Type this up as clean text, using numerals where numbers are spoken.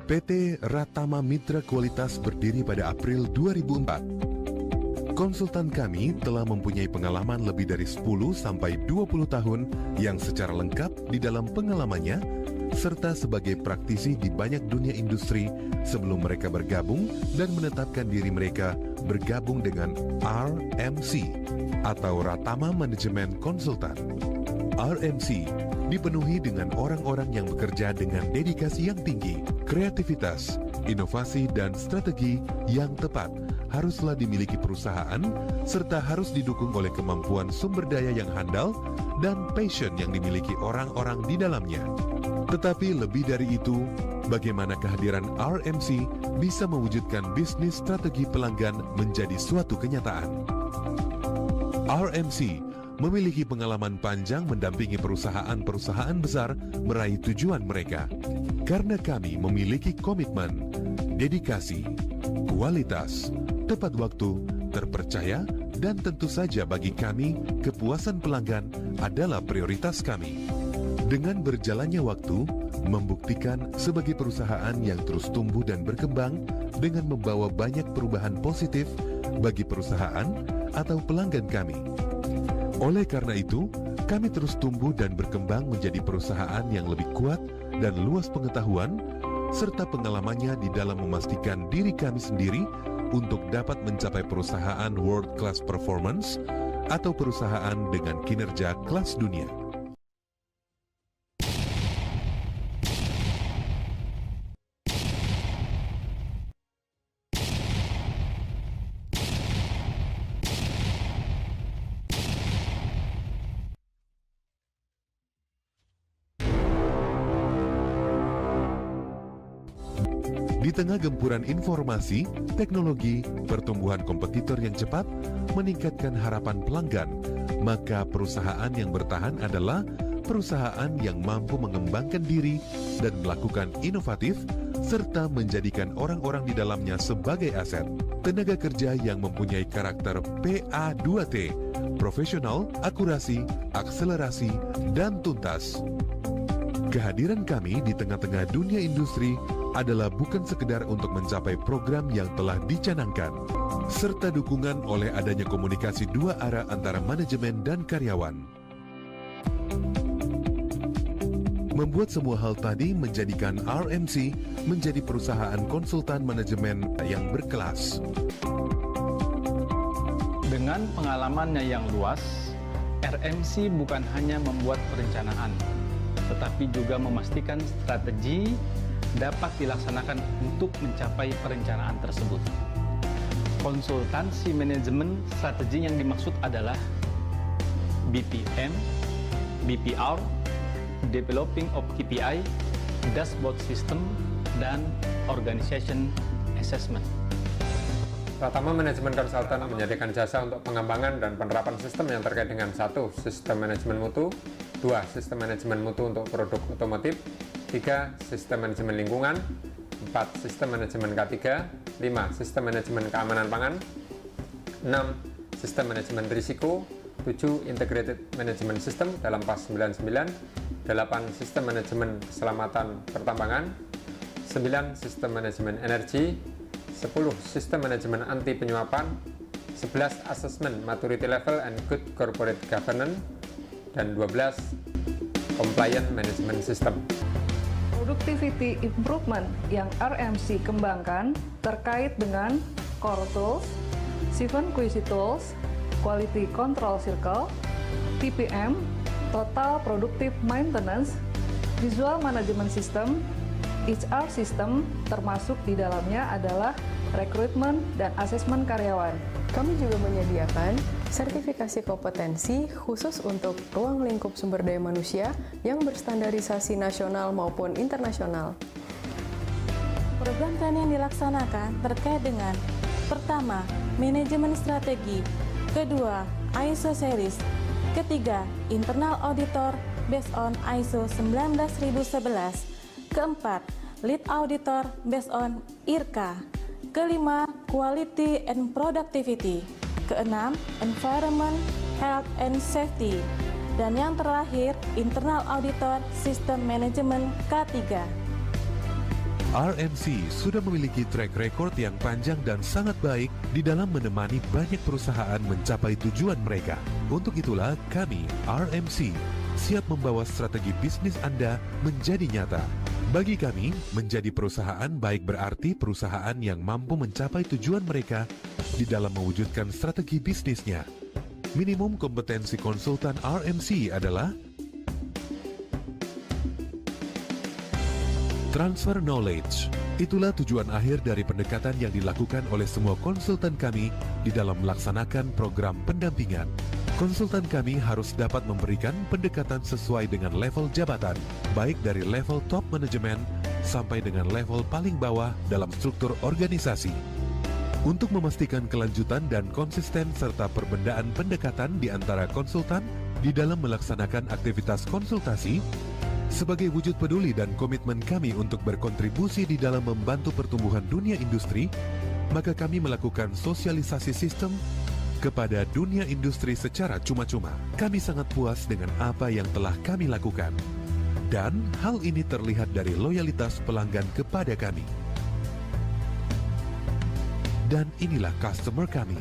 PT Ratama Mitra Kualitas berdiri pada April 2004. Konsultan kami telah mempunyai pengalaman lebih dari 10 sampai 20 tahun yang secara lengkap di dalam pengalamannya, serta sebagai praktisi di banyak dunia industri sebelum mereka bergabung dan menetapkan diri mereka bergabung dengan RMC atau Ratama Management Consultant. RMC dipenuhi dengan orang-orang yang bekerja dengan dedikasi yang tinggi, kreativitas, inovasi, dan strategi yang tepat haruslah dimiliki perusahaan, serta harus didukung oleh kemampuan sumber daya yang handal dan passion yang dimiliki orang-orang di dalamnya. Tetapi lebih dari itu, bagaimana kehadiran RMC bisa mewujudkan bisnis strategi pelanggan menjadi suatu kenyataan. RMC memiliki pengalaman panjang mendampingi perusahaan-perusahaan besar meraih tujuan mereka. Karena kami memiliki komitmen, dedikasi, kualitas, tepat waktu, terpercaya, dan tentu saja bagi kami, kepuasan pelanggan adalah prioritas kami. Dengan berjalannya waktu, membuktikan sebagai perusahaan yang terus tumbuh dan berkembang dengan membawa banyak perubahan positif bagi perusahaan atau pelanggan kami. Oleh karena itu, kami terus tumbuh dan berkembang menjadi perusahaan yang lebih kuat dan luas pengetahuan, serta pengalamannya di dalam memastikan diri kami sendiri untuk dapat mencapai perusahaan world class performance atau perusahaan dengan kinerja kelas dunia. Di tengah gempuran informasi, teknologi, pertumbuhan kompetitor yang cepat, meningkatkan harapan pelanggan, maka perusahaan yang bertahan adalah perusahaan yang mampu mengembangkan diri dan melakukan inovatif, serta menjadikan orang-orang di dalamnya sebagai aset. Tenaga kerja yang mempunyai karakter PA2T, profesional, akurasi, akselerasi, dan tuntas. Kehadiran kami di tengah-tengah dunia industri adalah bukan sekedar untuk mencapai program yang telah dicanangkan, serta dukungan oleh adanya komunikasi dua arah antara manajemen dan karyawan. Membuat semua hal tadi menjadikan RMC menjadi perusahaan konsultan manajemen yang berkelas. Dengan pengalamannya yang luas, RMC bukan hanya membuat perencanaan, tetapi juga memastikan strategi dapat dilaksanakan untuk mencapai perencanaan tersebut. Konsultansi manajemen strategi yang dimaksud adalah BPM, BPR, Developing of KPI, Dashboard System, dan Organization Assessment. Ratama Manajemen Konsultan menyediakan jasa untuk pengembangan dan penerapan sistem yang terkait dengan 1. Sistem manajemen mutu, 2. Sistem manajemen mutu untuk produk otomotif, 3. Sistem manajemen lingkungan, 4. Sistem manajemen K3, 5. Sistem manajemen keamanan pangan, 6. Sistem manajemen risiko, 7. Integrated Management System dalam PAS 99, 8. Sistem manajemen keselamatan pertambangan, 9. Sistem manajemen energi, 10. Sistem manajemen anti penyuapan, 11. Assessment Maturity Level and Good Corporate Governance, dan 12. Compliant Management System. Productivity improvement yang RMC kembangkan terkait dengan Core Tools, 7 Quality Tools, Quality Control Circle, TPM, Total Productive Maintenance, Visual Management System, HR System, termasuk di dalamnya adalah rekrutmen dan asesmen karyawan. Kami juga menyediakan sertifikasi kompetensi khusus untuk ruang lingkup sumber daya manusia yang berstandarisasi nasional maupun internasional. Program training yang dilaksanakan terkait dengan pertama, manajemen strategi, kedua, ISO series, ketiga, internal auditor based on ISO 19011, keempat, lead auditor based on IRCA, kelima, quality and productivity, keenam, environment, health and safety, dan yang terakhir, internal auditor system management K3. RMC sudah memiliki track record yang panjang dan sangat baik di dalam menemani banyak perusahaan mencapai tujuan mereka. Untuk itulah kami, RMC, siap membawa strategi bisnis Anda menjadi nyata. Bagi kami, menjadi perusahaan baik berarti perusahaan yang mampu mencapai tujuan mereka di dalam mewujudkan strategi bisnisnya. Minimum kompetensi konsultan RMC adalah transfer knowledge. Itulah tujuan akhir dari pendekatan yang dilakukan oleh semua konsultan kami di dalam melaksanakan program pendampingan. Konsultan kami harus dapat memberikan pendekatan sesuai dengan level jabatan, baik dari level top manajemen sampai dengan level paling bawah dalam struktur organisasi. Untuk memastikan kelanjutan dan konsisten serta perbedaan pendekatan di antara konsultan di dalam melaksanakan aktivitas konsultasi, sebagai wujud peduli dan komitmen kami untuk berkontribusi di dalam membantu pertumbuhan dunia industri, maka kami melakukan sosialisasi sistem kepada dunia industri secara cuma-cuma. Kami sangat puas dengan apa yang telah kami lakukan. Dan hal ini terlihat dari loyalitas pelanggan kepada kami. Dan inilah customer kami.